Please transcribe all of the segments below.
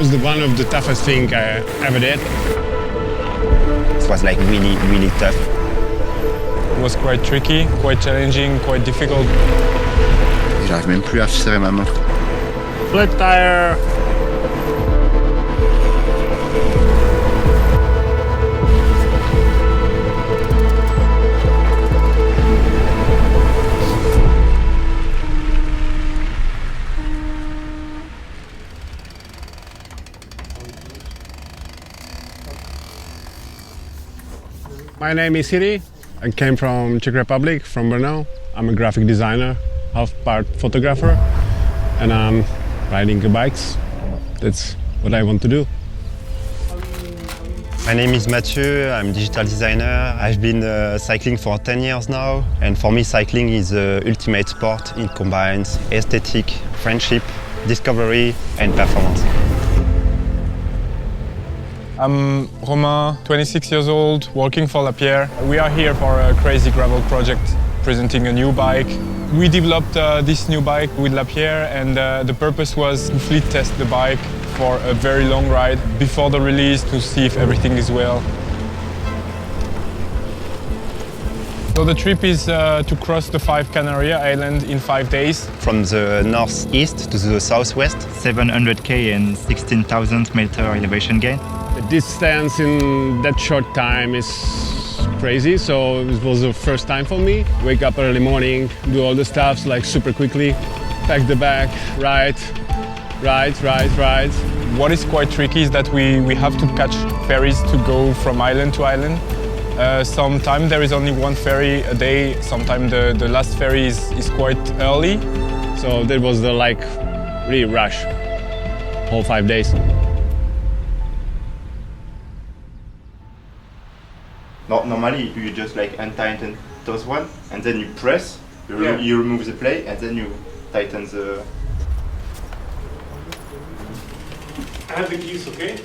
was one of the toughest things I ever did. It was like really, really tough. It was quite tricky, quite challenging, quite difficult. J'arrive même plus à serrer ma main. Flat tire. My name is Jiri. I came from Czech Republic, from Brno. I'm a graphic designer, half-part photographer, and I'm riding bikes. That's what I want to do. My name is Mathieu, I'm a digital designer. I've been cycling for 10 years now, and for me cycling is the ultimate sport. It combines aesthetic, friendship, discovery and performance. I'm Romain, 26 years old, working for Lapierre. We are here for a crazy gravel project, presenting a new bike. We developed this new bike with Lapierre, and the purpose was to fleet test the bike for a very long ride before the release to see if everything is well. So the trip is to cross the 5 Canary Islands in 5 days. From the northeast to the southwest. 700k and 16,000 meter elevation gain. The distance in that short time is crazy, so it was the first time for me. Wake up early morning, do all the stuff like super quickly, pack the bag, ride. What is quite tricky is that we have to catch ferries to go from island to island. Sometimes there is only one ferry a day, sometimes the last ferry is quite early. So that was the really rush, whole 5 days. Normally, you just untighten those one, and then you press, you remove the plate, and then you tighten the... I have the keys, okay?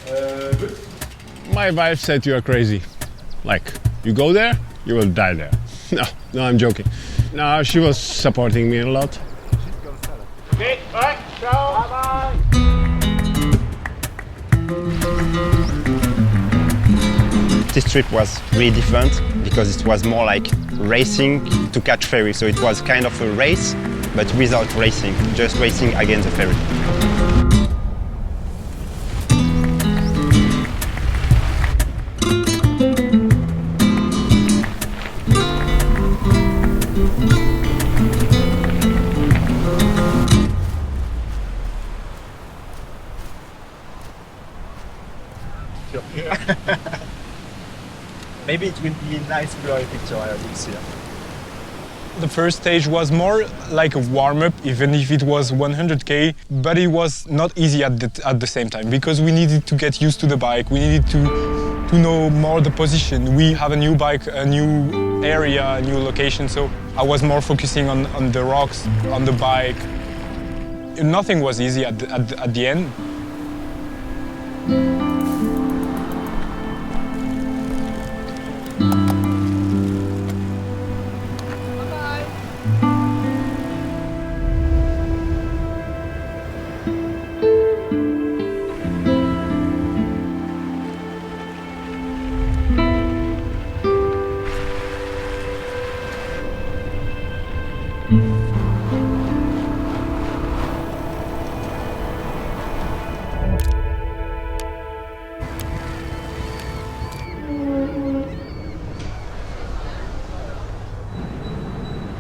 Good. My wife said you are crazy. You go there, you will die there. No, I'm joking. No, she was supporting me a lot. Okay, bye, ciao. Bye-bye. This trip was really different because it was more like racing to catch ferry. So it was kind of a race, but without racing, just racing against the ferry. Maybe it will be a nice blurry picture, I will see. The first stage was more like a warm-up, even if it was 100k, but it was not easy at the same time, because we needed to get used to the bike, we needed to know more the position. We have a new bike, a new area, a new location, so I was more focusing on the rocks, on the bike. Nothing was easy at the end.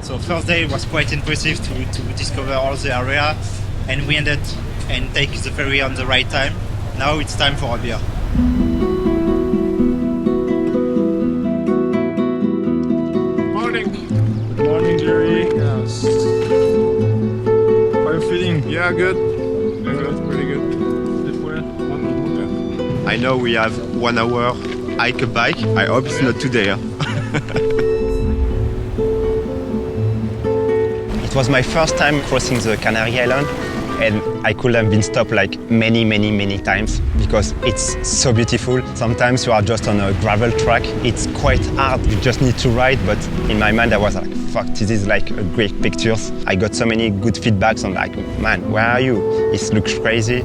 So first day was quite impressive to discover all the area, and we ended and take the ferry on the right time. Now it's time for a beer. Morning. Good morning, Jiri. Yes. How are you feeling? Yeah, good. Pretty good. I know we have 1 hour hike a bike. I hope it's not today. It was my first time crossing the Canary Islands. and I could have been stopped like many times because it's so beautiful. Sometimes you are just on a gravel track. It's quite hard. You just need to ride. But in my mind, I was like, fuck, this is like a great pictures. I got so many good feedbacks on like, man, where are you? It looks crazy.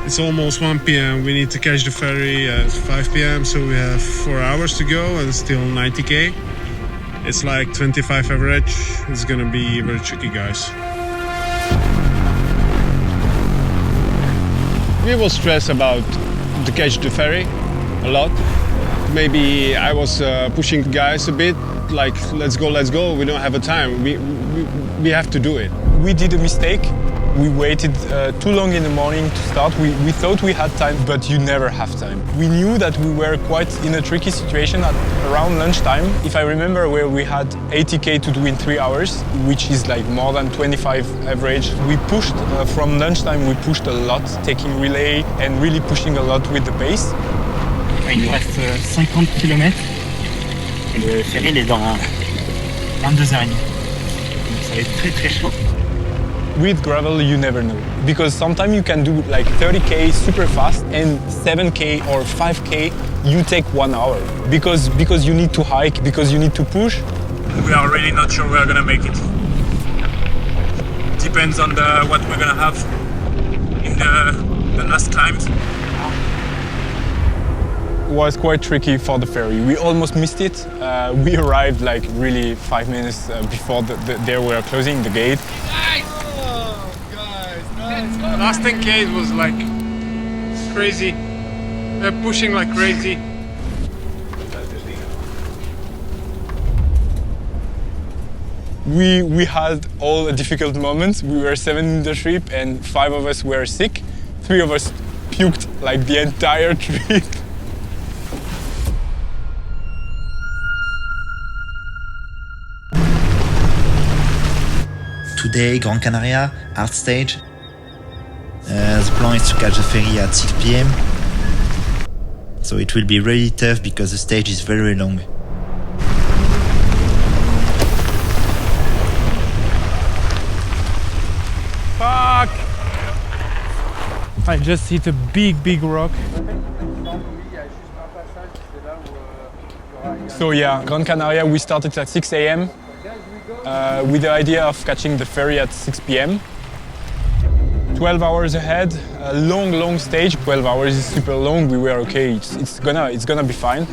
It's almost 1 p.m. We need to catch the ferry at 5 p.m. So we have 4 hours to go and still 90k. It's like 25 average. It's gonna be very tricky, guys. We will stress about to catch the ferry a lot. Maybe I was pushing guys a bit, like let's go, we don't have a time. We have to do it. We did a mistake. We waited too long in the morning to start. We thought we had time, but you never have time. We knew that we were quite in a tricky situation at around lunchtime. If I remember, where we had 80k to do in 3 hours, which is like more than 25 average. We pushed from lunchtime. We pushed a lot, taking relay and really pushing a lot with the pace. Il nous reste 50 km et le ferry il est dans 22h30. Donc ça va être très chaud. With gravel, you never know. Because sometimes you can do like 30k super fast and 7k or 5k, you take 1 hour. Because you need to hike, because you need to push. We are really not sure we are gonna make it. Depends on what we're gonna have in the last climbs. It was quite tricky for the ferry. We almost missed it. We arrived like really 5 minutes before they were closing the gate. Last 10k was like crazy. They're pushing like crazy. We had all the difficult moments. We were 7 in the trip and 5 of us were sick. 3 of us puked like the entire trip. Today, Gran Canaria, hard stage. The plan is to catch the ferry at 6 p.m. So it will be really tough because the stage is very long. Fuck! I just hit a big rock. So yeah, Gran Canaria, we started at 6 a.m. With the idea of catching the ferry at 6 p.m. 12 hours ahead, a long stage. 12 hours is super long. We were okay. It's gonna be fine.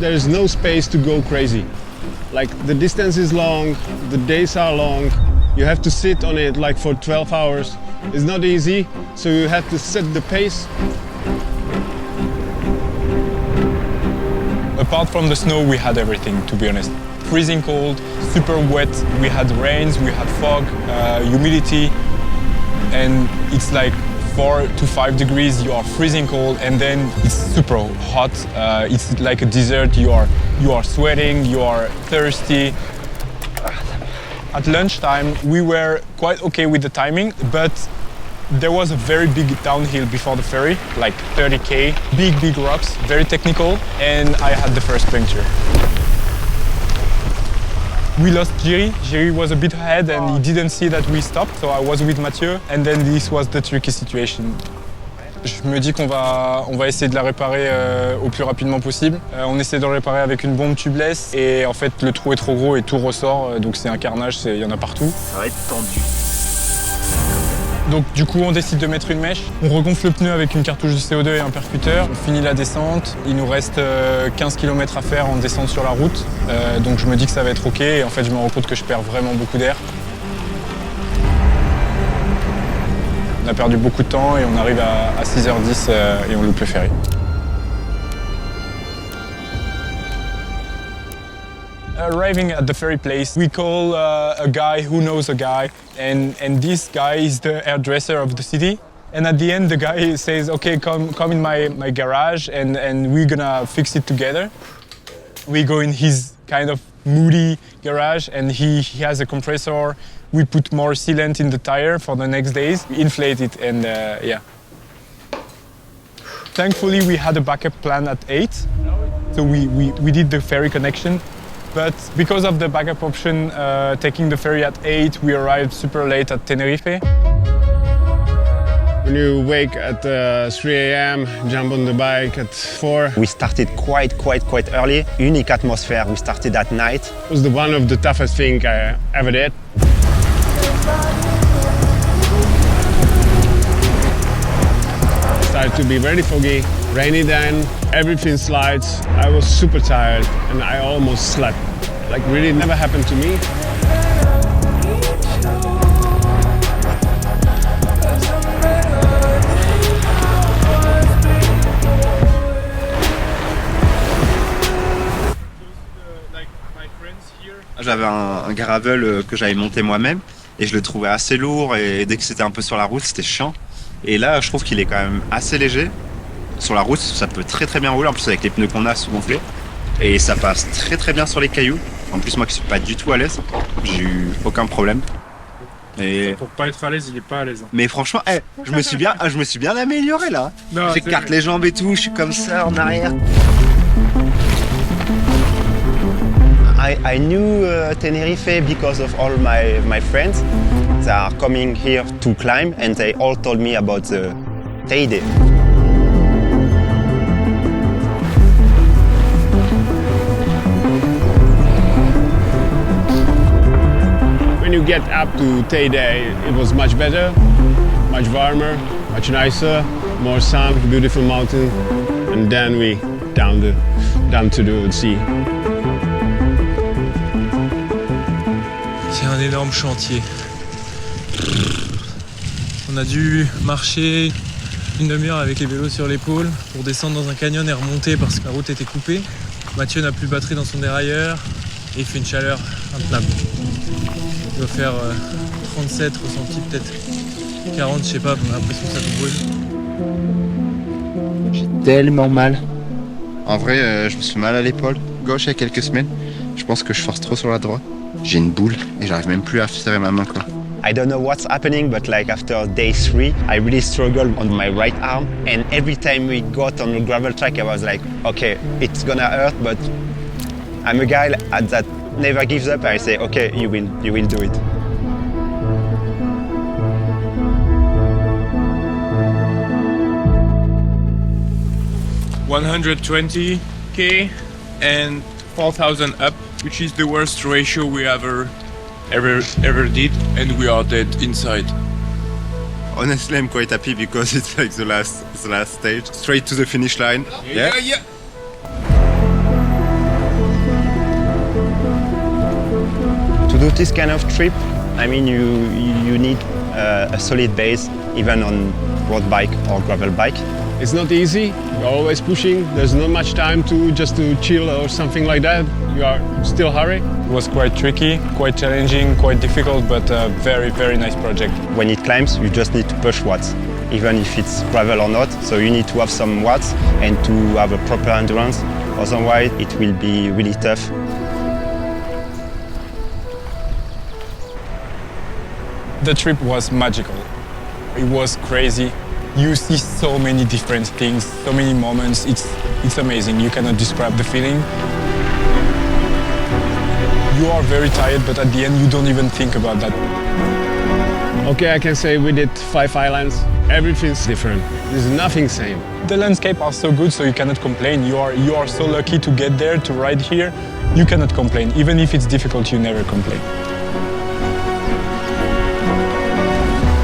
There is no space to go crazy. Like the distance is long, the days are long. You have to sit on it like for 12 hours. It's not easy, so you have to set the pace. Apart from the snow, we had everything, to be honest. Freezing cold, super wet. We had rains, we had fog, humidity. And it's like 4 to 5 degrees, you are freezing cold, and then it's super hot. It's like a desert, you are sweating, you are thirsty. At lunchtime, we were quite okay with the timing, but there was a very big downhill before the ferry, like 30k, big rocks, very technical, and I had the first puncture. We lost Jiri. Jiri was a bit ahead and he didn't see that we stopped, so I was with Mathieu, and then this was the tricky situation. Je me dis qu'on va essayer de la réparer au plus rapidement possible. On essaie de le réparer avec une bombe tubeless et en fait le trou est trop gros et tout ressort, donc c'est un carnage, il y en a partout. Ça va être tendu. Donc du coup on décide de mettre une mèche, on regonfle le pneu avec une cartouche de CO2 et un percuteur, on finit la descente, il nous reste 15 km à faire en descente sur la route, donc je me dis que ça va être ok et en fait je me rends compte que je perds vraiment beaucoup d'air. On a perdu beaucoup de temps et on arrive à 6h10 et on loupe le ferry. Arriving at the ferry place, we call a guy who knows a guy, and this guy is the hairdresser of the city. And at the end, the guy says, "Okay, come in my garage, and we're gonna fix it together." We go in his kind of moody garage and he has a compressor. We put more sealant in the tire for the next days. We inflate it and yeah. Thankfully, we had a backup plan at 8. So we did the ferry connection. But because of the backup option, taking the ferry at 8, we arrived super late at Tenerife. When you wake at 3 a.m., jump on the bike at 4. We started quite early. Unique atmosphere. We started at night. It was one of the toughest things I ever did. It started to be very foggy, rainy then, everything slides. I was super tired and I almost slept. Like really never happened to me. J'avais un gravel que j'avais monté moi-même et je le trouvais assez lourd et dès que c'était un peu sur la route, c'était chiant. Et là, je trouve qu'il est quand même assez léger. Sur la route, ça peut très bien rouler, en plus avec les pneus qu'on a sous-gonflés. Et ça passe très bien sur les cailloux. En plus, moi qui suis pas du tout à l'aise, j'ai eu aucun problème. Et... Pour pas être à l'aise, il est pas à l'aise. Mais franchement, je me suis bien amélioré là. J'écarte les jambes et tout, je suis comme ça en arrière. I knew Tenerife because of all my friends. They are coming here to climb and they all told me about the Teide. When you get up to Teide, it was much better, much warmer, much nicer, more sun, beautiful mountain, and then we down to the sea. C'est un énorme chantier. On a dû marcher une demi-heure avec les vélos sur l'épaule pour descendre dans un canyon et remonter parce que la route était coupée. Mathieu n'a plus de batterie dans son dérailleur et il fait une chaleur intenable. Il doit faire 37 ressentis, peut-être 40, je sais pas, on a l'impression que ça nous brûle. J'ai tellement mal. En vrai, je me suis mal à l'épaule gauche il y a quelques semaines. Je pense que je force trop sur la droite. J'ai une boule et j'arrive même plus à serrer ma main quoi. I don't know what's happening, but like after day 3, I really struggled on my right arm. And every time we got on the gravel track, I was like, okay, it's gonna hurt, but I'm a guy that never gives up. I say, okay, you will do it. $120K and 4,000 up, which is the worst ratio we ever did, and we are dead inside. Honestly, I'm quite happy because it's like the last stage, straight to the finish line. Yeah. To do this kind of trip, I mean, you need a solid base, even on road bike or gravel bike. It's not easy, you're always pushing, there's not much time to chill or something like that. You are still hurry. It was quite tricky, quite challenging, quite difficult, but a very nice project. When it climbs, you just need to push watts, even if it's gravel or not. So you need to have some watts and to have a proper endurance. Otherwise, it will be really tough. The trip was magical. It was crazy. You see so many different things, so many moments. It's amazing. You cannot describe the feeling. You are very tired, but at the end, you don't even think about that. Okay, I can say we did 5 islands. Everything's different. There's nothing same. The landscape are so good, so you cannot complain. You are so lucky to get there, to ride here. You cannot complain. Even if it's difficult, you never complain.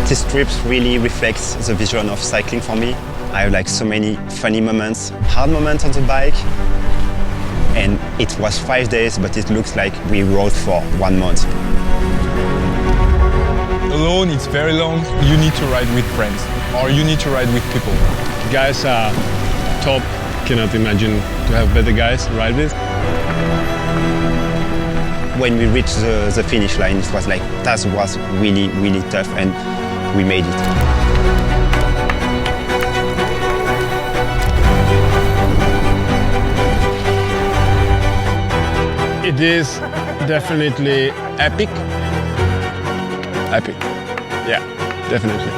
This trip really reflects the vision of cycling for me. I have like so many funny moments, hard moments on the bike. And it was 5 days, but it looks like we rode for 1 month. Alone, it's very long. You need to ride with friends, or you need to ride with people. Guys are top. Cannot imagine to have better guys to ride with. When we reached the finish line, it was like, that was really tough, and we made it. It is definitely epic. Epic. Yeah, definitely.